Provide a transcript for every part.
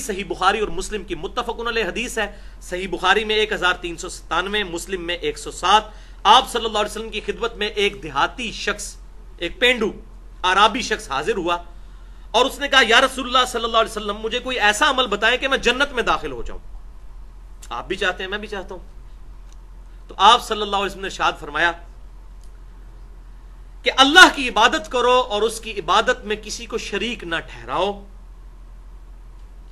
صحیح بخاری اور مسلم کی متفقن علیہ حدیث ہے. صحیح بخاری میں 1397، مسلم میں 107. آپ صلی اللہ علیہ وسلم کی خدمت میں ایک دیہاتی شخص، ایک پینڈو عرابی شخص حاضر ہوا اور اس نے کہا یا رسول اللہ صلی اللہ علیہ وسلم، مجھے کوئی ایسا عمل بتائیں کہ میں جنت میں داخل ہو جاؤں. آپ بھی چاہتے ہیں، میں بھی چاہتا ہوں. تو آپ صلی اللہ علیہ وسلم نے ارشاد فرمایا کہ اللہ کی عبادت کرو اور اس کی عبادت میں کسی کو شریک نہ ٹھہراؤ.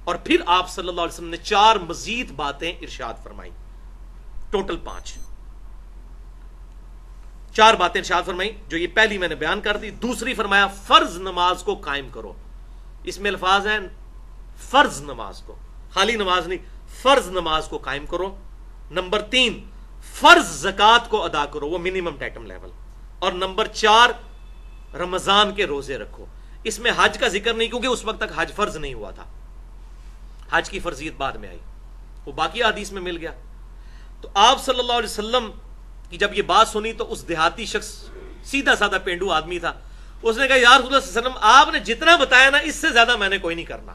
اور پھر آپ صلی اللہ علیہ وسلم نے 4 مزید باتیں ارشاد فرمائی، ٹوٹل 5 4 باتیں ارشاد فرمائی. جو یہ پہلی میں نے بیان کر دی. دوسری فرمایا فرض نماز کو قائم کرو. اس میں الفاظ ہیں فرض نماز کو، خالی نماز نہیں، فرض نماز کو قائم کرو. نمبر 3 فرض زکوٰۃ کو ادا کرو، وہ منیمم ٹیٹم لیول. اور نمبر 4 رمضان کے روزے رکھو. اس میں حج کا ذکر نہیں کیونکہ اس وقت تک حج فرض نہیں ہوا تھا، حج کی فرضیت بعد میں آئی، وہ باقی حدیث میں مل گیا. تو آپ صلی اللہ علیہ وسلم کی جب یہ بات سنی تو اس دیہاتی شخص، سیدھا سادہ پینڈو آدمی تھا، اس نے کہا یا رسول اللہ صلی اللہ علیہ وسلم، آپ نے جتنا بتایا نا اس سے زیادہ میں نے کوئی نہیں کرنا،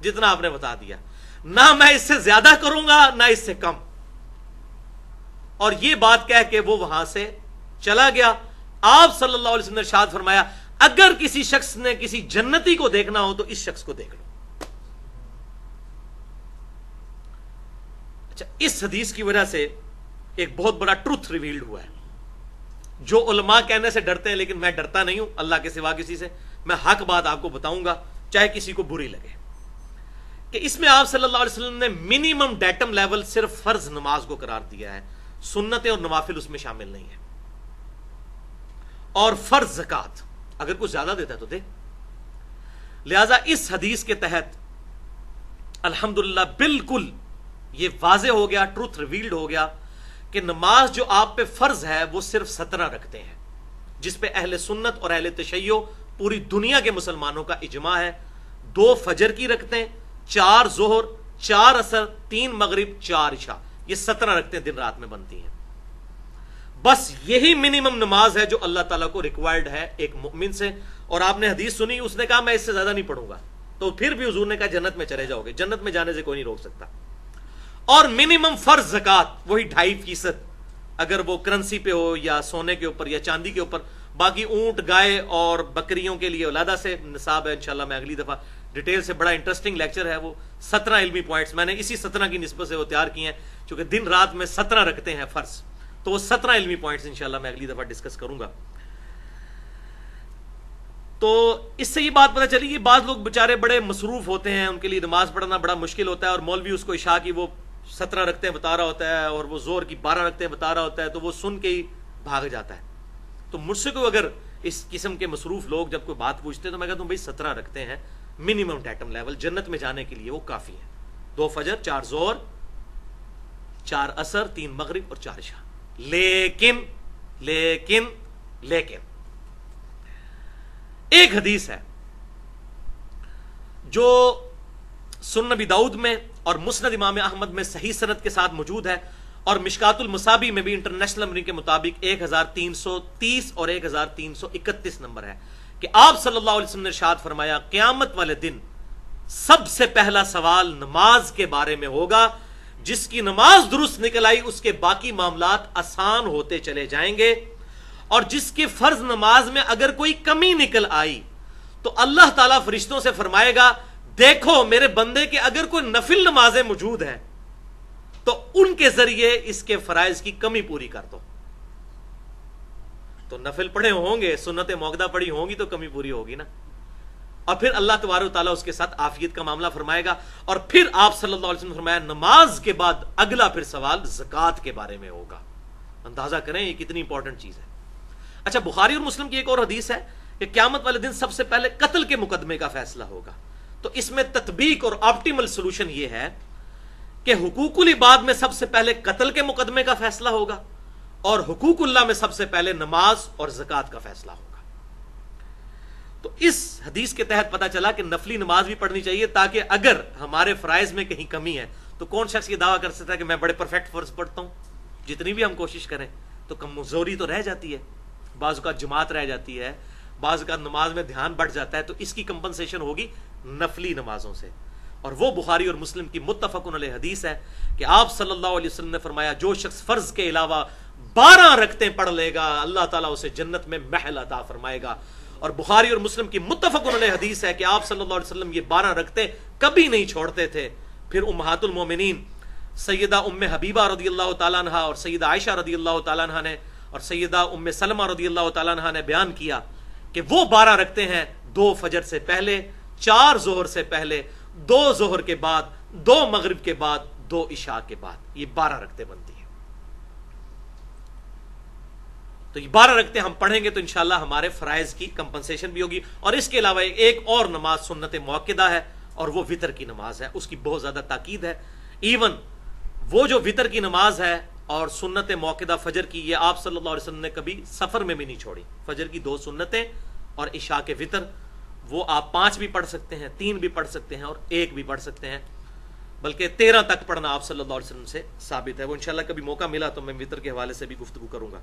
جتنا آپ نے بتا دیا، نہ میں اس سے زیادہ کروں گا نہ اس سے کم. اور یہ بات کہہ کے وہ وہاں سے چلا گیا. آپ صلی اللہ علیہ وسلم نے ارشاد فرمایا اگر کسی شخص نے کسی جنتی کو دیکھنا ہو تو اس شخص کو دیکھ لو. اچھا، اس حدیث کی وجہ سے ایک بہت بڑا ٹروتھ ریویلڈ ہوا ہے جو علماء کہنے سے ڈرتے ہیں، لیکن میں ڈرتا نہیں ہوں اللہ کے سوا کسی سے. میں حق بات آپ کو بتاؤں گا چاہے کسی کو بری لگے، کہ اس میں آپ صلی اللہ علیہ وسلم نے منیمم ڈیٹم لیول صرف فرض نماز کو قرار دیا ہے، سنتیں اور نوافل اس میں شامل نہیں ہے. اور فرض زکوٰۃ اگر کچھ زیادہ دیتا ہے تو دے. لہذا اس حدیث کے تحت الحمدللہ بالکل یہ واضح ہو گیا، ٹروتھ ریویلڈ ہو گیا کہ نماز جو آپ پہ فرض ہے وہ صرف 17 رکھتے ہیں، جس پہ اہل سنت اور اہل تشیع پوری دنیا کے مسلمانوں کا اجماع ہے. 2 فجر کی رکھتے ہیں، 4 ظہر، 4 عصر، 3 مغرب، 4 عشاء، یہ 17 رکھتے ہیں، دن رات میں بنتی ہیں. بس یہی منیمم نماز ہے جو اللہ تعالیٰ کو ریکوائرڈ ہے ایک مومن سے. اور آپ نے حدیث سنی، اس نے کہا میں اس سے زیادہ نہیں پڑھوں گا، تو پھر بھی حضور نے کہا جنت میں چلے جاؤ گے، جنت میں جانے سے کوئی نہیں روک سکتا. اور منیمم فرض زکوٰۃ وہی 2.5%، اگر وہ کرنسی پہ ہو یا سونے کے اوپر یا چاندی کے اوپر. باقی اونٹ، گائے اور بکریوں کے لیے علیحدہ سے نصاب ہے. انشاءاللہ میں اگلی دفعہ ڈیٹیل سے، بڑا انٹرسٹنگ لیکچر ہے وہ، 17 علمی پوائنٹس میں نے اسی 17 کی نسبت سے وہ تیار کیے ہیں، چونکہ دن رات میں 17 رکھتے ہیں فرض، تو وہ 17 علمی پوائنٹس انشاءاللہ میں اگلی دفعہ ڈسکس کروں گا. تو اس سے یہ بات پتہ چلی کہ بعض لوگ بےچارے بڑے مصروف ہوتے ہیں، ان کے لیے نماز پڑھنا بڑا مشکل ہوتا ہے، اور مولوی اس کو عشاء کی وہ 17 رکھتے ہیں بتا رہا ہوتا ہے اور وہ زور کی 12 رکھتے ہیں بتا رہا ہوتا ہے، تو وہ سن کے ہی بھاگ جاتا ہے. تو مجھ سے کوئی اگر اس قسم کے مصروف لوگ جب کوئی بات پوچھتے ہیں تو میں کہتا ہوں بھائی 17 رکھتے ہیں منیمم ڈیٹم لیول، جنت میں جانے کے لیے وہ کافی ہے. 2 فجر، 4 ظہر، 4 عصر، 3 مغرب اور 4 عشاء. لیکن ایک حدیث ہے جو سنن نبی داؤد میں اور مسند امام احمد میں صحیح سند کے ساتھ موجود ہے، اور مشکات المصابی میں بھی انٹرنیشنل نمبرنگ کے مطابق 1330 اور 1331 نمبر ہے، کہ آپ صلی اللہ علیہ وسلم نے ارشاد فرمایا قیامت والے دن سب سے پہلا سوال نماز کے بارے میں ہوگا. جس کی نماز درست نکل آئی اس کے باقی معاملات آسان ہوتے چلے جائیں گے، اور جس کی فرض نماز میں اگر کوئی کمی نکل آئی تو اللہ تعالیٰ فرشتوں سے فرمائے گا دیکھو میرے بندے کے اگر کوئی نفل نمازیں موجود ہیں تو ان کے ذریعے اس کے فرائض کی کمی پوری کر دو. تو نفل پڑھے ہوں گے، سنت موقدہ پڑھی ہوں گی تو کمی پوری ہوگی نا، اور پھر اللہ تبارک و تعالیٰ اس کے ساتھ عافیت کا معاملہ فرمائے گا. اور پھر آپ صلی اللہ علیہ وسلم نے فرمایا نماز کے بعد اگلا پھر سوال زکوٰۃ کے بارے میں ہوگا. اندازہ کریں یہ کتنی امپورٹنٹ چیز ہے. اچھا، بخاری اور مسلم کی ایک اور حدیث ہے کہ قیامت والے دن سب سے پہلے قتل کے مقدمے کا فیصلہ ہوگا. تو اس میں تطبیق اور آپٹیمل سولوشن یہ ہے کہ حقوق العباد میں سب سے پہلے قتل کے مقدمے کا فیصلہ ہوگا، اور حقوق اللہ میں سب سے پہلے نماز اور زکوٰۃ کا فیصلہ ہوگا. تو اس حدیث کے تحت پتا چلا کہ نفلی نماز بھی پڑھنی چاہیے، تاکہ اگر ہمارے فرائض میں کہیں کمی ہے تو کون شخص یہ دعویٰ کر سکتا ہے کہ میں بڑے پرفیکٹ فرض پڑھتا ہوں. جتنی بھی ہم کوشش کریں تو کمزوری تو رہ جاتی ہے، بعض اوقات جماعت رہ جاتی ہے، بعض اوقات نماز میں دھیان بڑھ جاتا ہے، تو اس کی کمپنسیشن ہوگی نفلی نمازوں سے. اور وہ بخاری اور مسلم کی متفق علیہ حدیث ہے کہ آپ صلی اللہ علیہ وسلم نے فرمایا جو شخص فرض کے علاوہ 12 رکعتیں پڑھ لے گا اللہ تعالیٰ اسے جنت میں محل عطا فرمائے گا. اور بخاری اور مسلم کی متفق علیہ حدیث ہے کہ آپ صلی اللہ علیہ وسلم یہ 12 رکعتیں کبھی نہیں چھوڑتے تھے. پھر امہات المومنین سیدہ ام حبیبہ رضی اللہ تعالیٰ عنہ اور سیدہ عائشہ رضی اللہ تعالیٰ عنہ نے اور سیدہ ام سلمہ رضی اللہ تعالیٰ عنہ نے بیان کیا کہ وہ 12 رکعتیں ہیں 2 فجر سے پہلے، 4 ظہر سے پہلے، 2 ظہر کے بعد، 2 مغرب کے بعد، 2 عشاء کے بعد، یہ 12 رکعتیں بنتی ہیں. تو یہ 12 رکعتیں ہم پڑھیں گے تو انشاءاللہ ہمارے فرائض کی کمپنسیشن بھی ہوگی. اور اس کے علاوہ ایک اور نماز سنت موقدہ ہے اور وہ وتر کی نماز ہے، اس کی بہت زیادہ تاکید ہے. ایون وہ جو وتر کی نماز ہے اور سنت موقدہ فجر کی، یہ آپ صلی اللہ علیہ وسلم نے کبھی سفر میں بھی نہیں چھوڑی. فجر کی 2 سنتیں اور عشاء کے وتر، وہ آپ 5 بھی پڑھ سکتے ہیں، 3 بھی پڑھ سکتے ہیں اور 1 بھی پڑھ سکتے ہیں، بلکہ 13 تک پڑھنا آپ صلی اللہ علیہ وسلم سے ثابت ہے. وہ انشاءاللہ کبھی موقع ملا تو میں وتر کے حوالے سے بھی گفتگو کروں گا.